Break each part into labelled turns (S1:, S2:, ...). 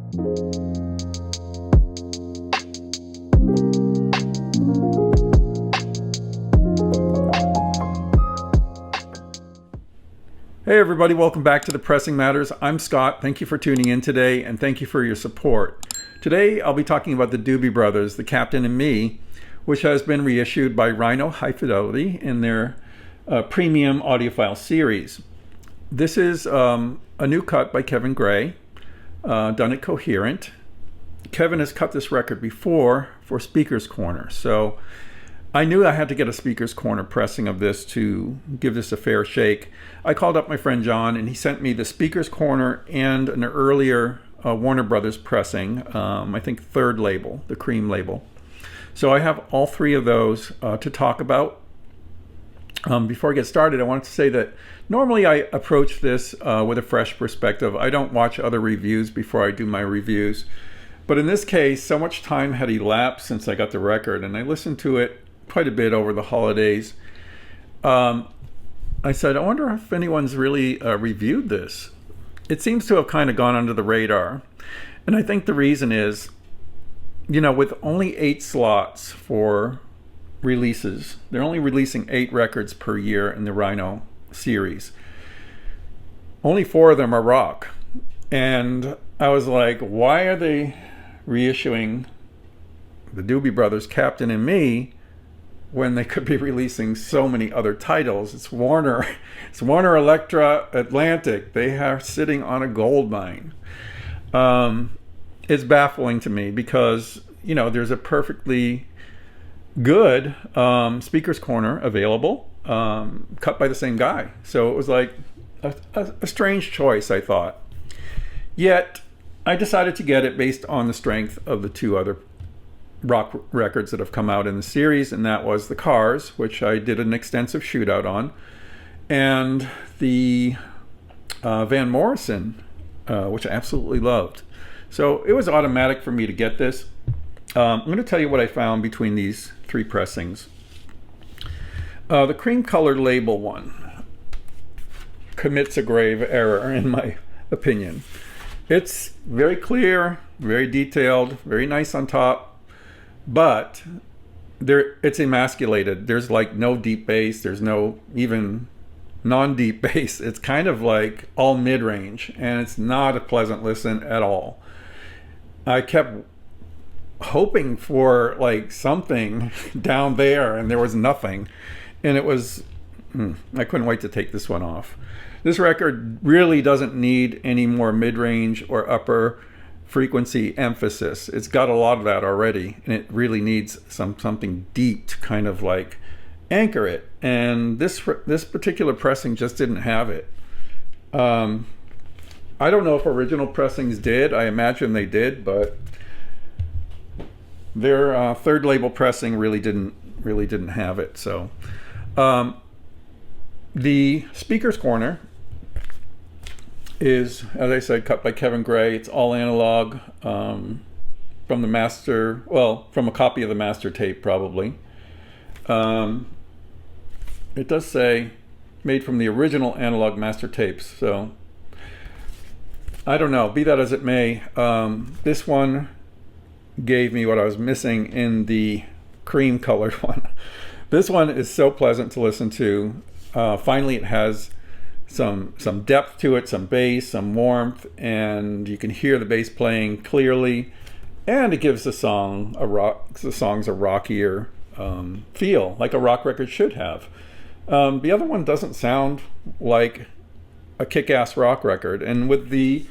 S1: Hey everybody, welcome back to The Pressing Matters. I'm Scott. Thank you for tuning in today, and thank you for your support. Today I'll be talking about the Doobie Brothers, The Captain and Me, which has been reissued by Rhino High Fidelity in their premium audiophile series. This is a new cut by Kevin Gray, done at Cohearant. Kevin has cut this record before for Speaker's Corner, so I knew I had to get a Speaker's Corner pressing of this to give this a fair shake. I called up my friend John, and he sent me the Speaker's Corner and an earlier Warner Brothers pressing, I think third label, the cream label. So I have all three of those to talk about. Before I get started, I wanted to say that normally I approach this with a fresh perspective. I don't watch other reviews before I do my reviews. But in this case, so much time had elapsed since I got the record, and I listened to it quite a bit over the holidays. I said, I wonder if anyone's really reviewed this. It seems to have kind of gone under the radar. And I think the reason is, you know, with only 8 slots for releases, they're only releasing 8 records per year in the Rhino series. Only 4 of them are rock. And I was like, why are they reissuing the Doobie Brothers, Captain and Me, when they could be releasing so many other titles? It's Warner Elektra Atlantic. They are sitting on a gold mine. It's baffling to me because, you know, there's a perfectly good Speaker's Corner available, cut by the same guy. So it was like a strange choice, I thought. Yet I decided to get it based on the strength of the 2 other rock records that have come out in the series, and that was the Cars, which I did an extensive shootout on, and the Van Morrison, which I absolutely loved. So it was automatic for me to get this. I'm going to tell you what I found between these 3 pressings. The cream colored label one commits a grave error in my opinion. It's very clear, very detailed, very nice on top, but it's emasculated. There's like no deep bass. There's no even non-deep bass. It's kind of like all mid-range, and it's not a pleasant listen at all. I kept hoping for like something down there, and there was nothing. And it was, I couldn't wait to take this one off. This record really doesn't need any more mid-range or upper frequency emphasis. It's got a lot of that already, and it really needs something deep to kind of like anchor it. And this particular pressing just didn't have it. I don't know if original pressings did. I imagine they did, but their third label pressing really didn't have it. So the Speaker's Corner is, as I said, cut by Kevin Gray. It's all analog, from the master, well, from a copy of the master tape probably. It does say made from the original analog master tapes, so I don't know. Be that as it may, this one gave me what I was missing in the cream colored one. This one is so pleasant to listen to. Finally, it has some depth to it, some bass, some warmth, and you can hear the bass playing clearly, and it gives the songs a rockier feel, like a rock record should have. The other one doesn't sound like a kick-ass rock record, and with the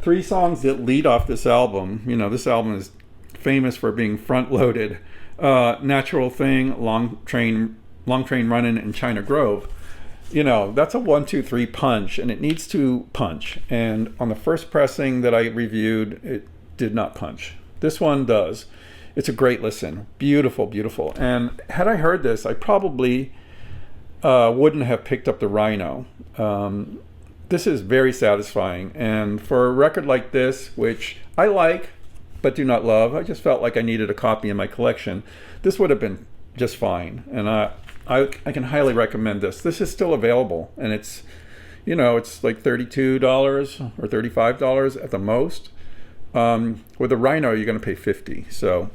S1: 3 songs that lead off this album, you know, this album is famous for being front-loaded. Natural Thing, Long Train Runnin', and China Grove. You know, that's a 1, 2, 3 punch, and it needs to punch. And on the first pressing that I reviewed, it did not punch. This one does. It's a great listen. Beautiful, beautiful. And had I heard this, I probably wouldn't have picked up the Rhino. This is very satisfying. And for a record like this, which I like but do not love, I just felt like I needed a copy in my collection, this would have been just fine. And I can highly recommend this. This is still available, and it's, you know, it's like $32 or $35 at the most. With a Rhino, you're going to pay 50. So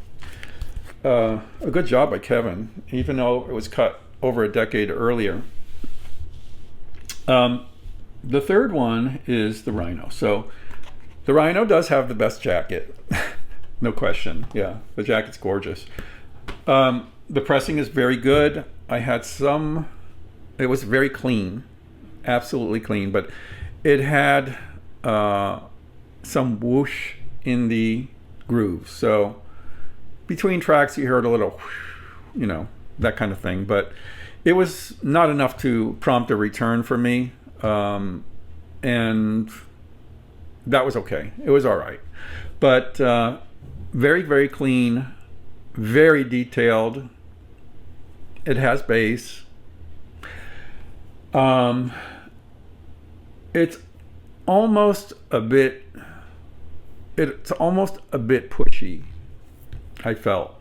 S1: a good job by Kevin, even though it was cut over a decade earlier. The third one is the Rhino. So the Rhino does have the best jacket. No question. Yeah, the jacket's gorgeous. The pressing is very good. It was very clean, absolutely clean, but it had some whoosh in the grooves. So between tracks you heard a little, that kind of thing, but it was not enough to prompt a return for me. And that was okay. It was all right. But very, very clean, very detailed. It has bass. It's almost a bit pushy, I felt.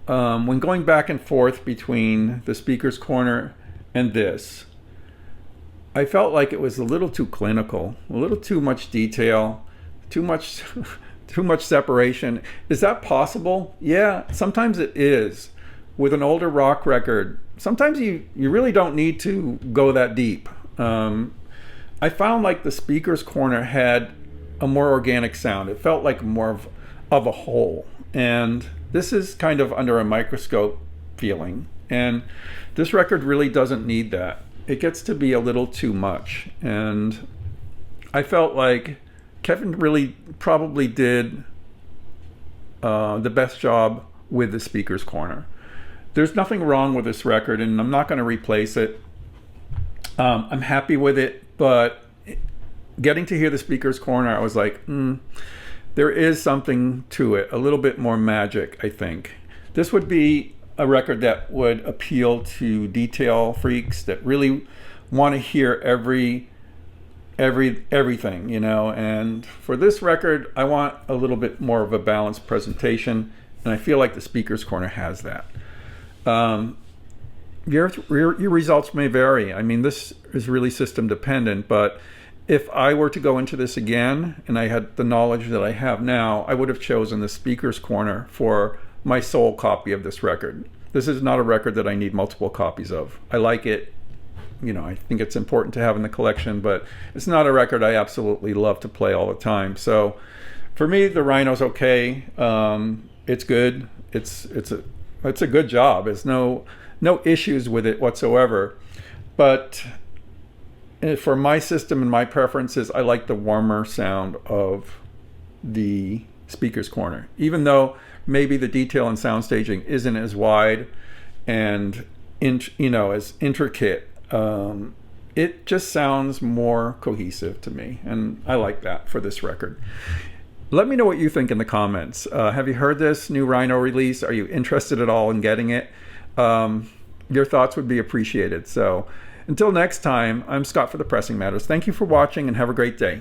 S1: When going back and forth between the speaker's corner and this, I felt like it was a little too clinical, a little too much detail, too much separation. Is that possible? Yeah, sometimes it is. With an older rock record, sometimes you really don't need to go that deep. I found like the speaker's corner had a more organic sound. It felt like more of a whole. And this is kind of under a microscope feeling. And this record really doesn't need that. It gets to be a little too much. And I felt like Kevin really probably did the best job with the speaker's corner. There's nothing wrong with this record, and I'm not going to replace it. I'm happy with it, but getting to hear the speaker's corner, I was like, there is something to it, a little bit more magic, I think. This would be a record that would appeal to detail freaks that really want to hear everything, and for this record, I want a little bit more of a balanced presentation, and I feel like the speaker's corner has that. Your results may vary. I mean, this is really system dependent, but if I were to go into this again and I had the knowledge that I have now, I would have chosen the speaker's corner for my sole copy of this record. This is not a record that I need multiple copies of. I like it. I think it's important to have in the collection, but it's not a record I absolutely love to play all the time. So for me, the Rhino's okay. It's good. It's a good job. There's no issues with it whatsoever. But for my system and my preferences, I like the warmer sound of the speaker's corner. Even though maybe the detail and sound staging isn't as wide and as intricate, it just sounds more cohesive to me, and I like that for this record. Let me know what you think in the comments. Have you heard this new Rhino release? Are you interested at all in getting it? Your thoughts would be appreciated. So until next time, I'm Scott for The Pressing Matters. Thank you for watching and have a great day.